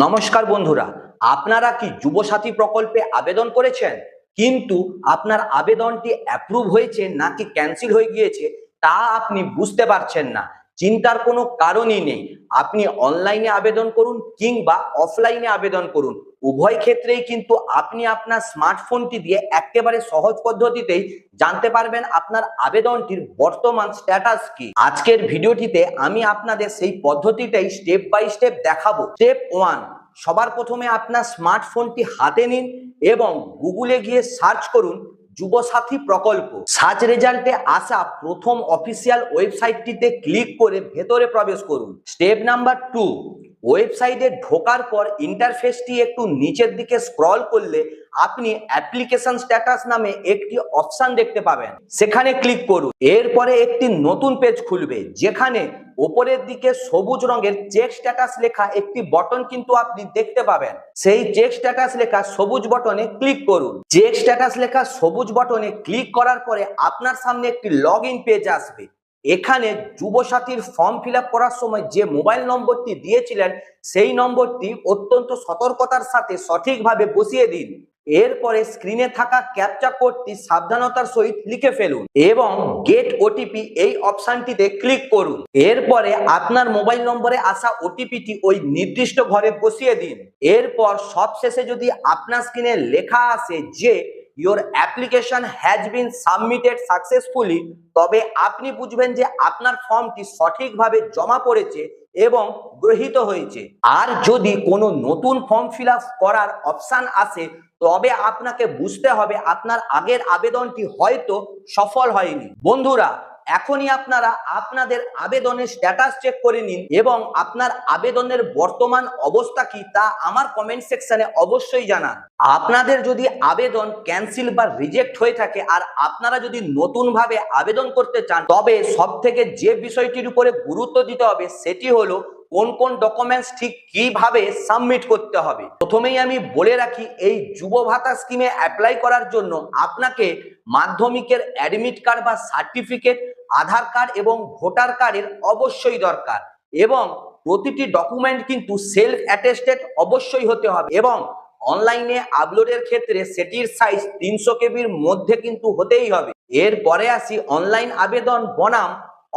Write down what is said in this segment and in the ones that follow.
নমস্কার বন্ধুরা, আপনারা কি যুবসাথী প্রকল্পে আবেদন করেছেন কিন্তু আপনার আবেদনটি অ্যাপ্রুভ হয়েছে নাকি ক্যান্সেল হয়ে গিয়েছে তা আপনি বুঝতে পারছেন না। চিন্তার কোনো কারণই নেই। আপনি অনলাইনে আবেদন করুন কিংবা অফলাইনে আবেদন করুন, উভয় ক্ষেত্রেই কিন্তু আপনি আপনার স্মার্টফোনটি দিয়ে একেবারে সহজ পদ্ধতিতেই জানতে পারবেন আপনার আবেদনটির বর্তমান স্ট্যাটাস কি। আজকের ভিডিওটিতে আমি আপনাদের সেই পদ্ধতিটাই স্টেপ বাই স্টেপ দেখাবো। স্টেপ 1, সবার প্রথমে আপনার স্মার্টফোনটি হাতে নিন এবং গুগলে গিয়ে সার্চ করুন যুবসাথী প্রকল্প। সার্চ রেজাল্টে আসা প্রথম অফিসিয়াল ওয়েবসাইটটিতে ক্লিক করে ভেতরে প্রবেশ করুন। স্টেপ নাম্বার 2, ওয়েবসাইটে ঢোকার পর ইন্টারফেসটি একটু নিচের দিকে স্ক্রল করলে আপনি অ্যাপ্লিকেশন স্ট্যাটাস নামে একটি অপশন দেখতে পাবেন, সেখানে ক্লিক করুন। এরপরে একটি নতুন পেজ খুলবে যেখানে উপরের দিকে সবুজ রঙের চেক স্ট্যাটাস লেখা একটি বটন কিন্তু আপনি দেখতে পাবেন। সেই চেক স্ট্যাটাস লেখা সবুজ বটনে ক্লিক করুন। চেক স্ট্যাটাস লেখা সবুজ বটনে ক্লিক করার পরে আপনার সামনে একটি লগ ইন পেজ আসবে। এখানে যুবসাথীর ফর্ম ফিল আপ করার সময় যে মোবাইল নম্বরটি দিয়েছিলেন সেই নম্বরটি অত্যন্ত সতর্কতার সাথে সঠিকভাবে বসিয়ে দিন। এরপরে স্ক্রিনে থাকা ক্যাপচা কোডটি সাবধানতার সহিত লিখে ফেলুন এবং গেট ওটিপি এই অপশনটিতে ক্লিক করুন। এরপরে আপনার মোবাইল নম্বরে আসা ওটিপিটি ওই নির্দিষ্ট ঘরে বসিয়ে দিন। এরপর সবশেষে যদি আপনার স্ক্রিনে লেখা আসে যে your application has been submitted successfully, তবে আপনি বুঝবেন যে আপনার ফর্মটি সঠিকভাবে জমা পড়েছে এবং গৃহীত হয়েছে। আর যদি কোনো নতুন ফর্ম ফিল আপ করার অপশন আসে তবে আপনাকে বুঝতে হবে আপনার আগের আবেদনটি হয়তো সফল হয়নি। বন্ধুরা, এখনই আপনারা আপনাদের আবেদনের স্ট্যাটাস চেক করে নিন এবং আপনার আবেদনের বর্তমান অবস্থা কি তা আমার কমেন্ট সেকশনে অবশ্যই জানান। আপনাদের যদি আবেদন ক্যান্সেল বা রিজেক্ট হয়ে থাকে আর আপনারা যদি নতুন ভাবে আবেদন করতে চান তবে সবথেকে যে বিষয়টির উপরে গুরুত্ব দিতে হবে সেটি হলো কোন কোন ডকুমেন্টস ঠিক কিভাবে সাবমিট করতে হবে। প্রথমেই আমি বলে রাখি, এই যুব ভাতা স্কিমে অ্যাপ্লাই করার জন্য আপনাকে মাধ্যমিকের অ্যাডমিট কার্ড বা সার্টিফিকেট, আধার কার্ড এবং ভোটার কার্ডের অবশ্যই দরকার এবং প্রতিটি ডকুমেন্ট কিন্তু সেলফ অ্যাটেস্টেড অবশ্যই হতে হবে এবং অনলাইনে আপলোডের ক্ষেত্রে সেটির সাইজ 300 কেবির মধ্যে কিন্তু হতেই হবে। এরপরে আসি অনলাইন আবেদন বনাম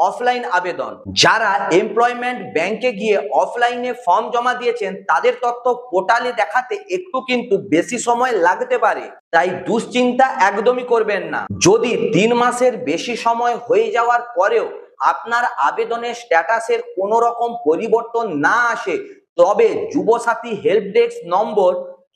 অফলাইন আবেদন। যারা এমপ্লয়মেন্ট ব্যাংকে গিয়ে অফলাইনে ফর্ম জমা দিয়েছেন তাদের তথ্য পোর্টালে দেখাতে একটু কিন্তু বেশি সময় লাগতে পারে, তাই দুশ্চিন্তা একদমই করবেন না। যদি 3 মাসের বেশি সময় হয়ে যাওয়ার পরেও আপনার আবেদনের স্ট্যাটাসের কোনো রকম পরিবর্তন না আসে তবে যুবসাথী হেল্প ডেস্ক নম্বর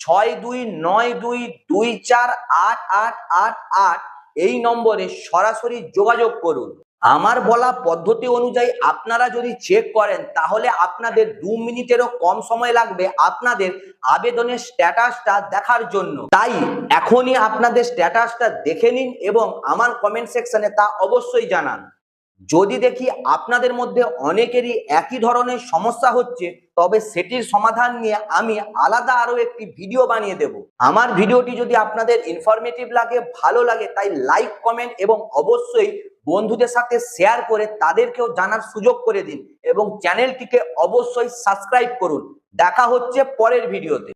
6292248888 এই নম্বরে সরাসরি যোগাযোগ করুন। আমার বলা পদ্ধতি অনুযায়ী আপনারা যদি চেক করেন তাহলে আপনাদের 2 মিনিটেরও কম সময় লাগবে আপনাদের আবেদনের স্ট্যাটাসটা দেখার জন্য। তাই এখনই আপনাদের স্ট্যাটাসটা দেখে নিন এবং আমার কমেন্ট সেকশনে তা অবশ্যই জানান। যদি দেখি আপনাদের মধ্যে অনেকেরই একই ধরনের সমস্যা হচ্ছে তবে সেটির সমাধান নিয়ে আমি আলাদা আরো একটি ভিডিও বানিয়ে দেব। আমার ভিডিওটি যদি আপনাদের ইনফরমেটিভ লাগে, ভালো লাগে, তাই লাইক, কমেন্ট এবং অবশ্যই বন্ধুদের সাথে শেয়ার করে তাদেরকেও জানার সুযোগ করে দিন এবং চ্যানেলটিকে অবশ্যই সাবস্ক্রাইব করুন। দেখা হচ্ছে পরের ভিডিওতে।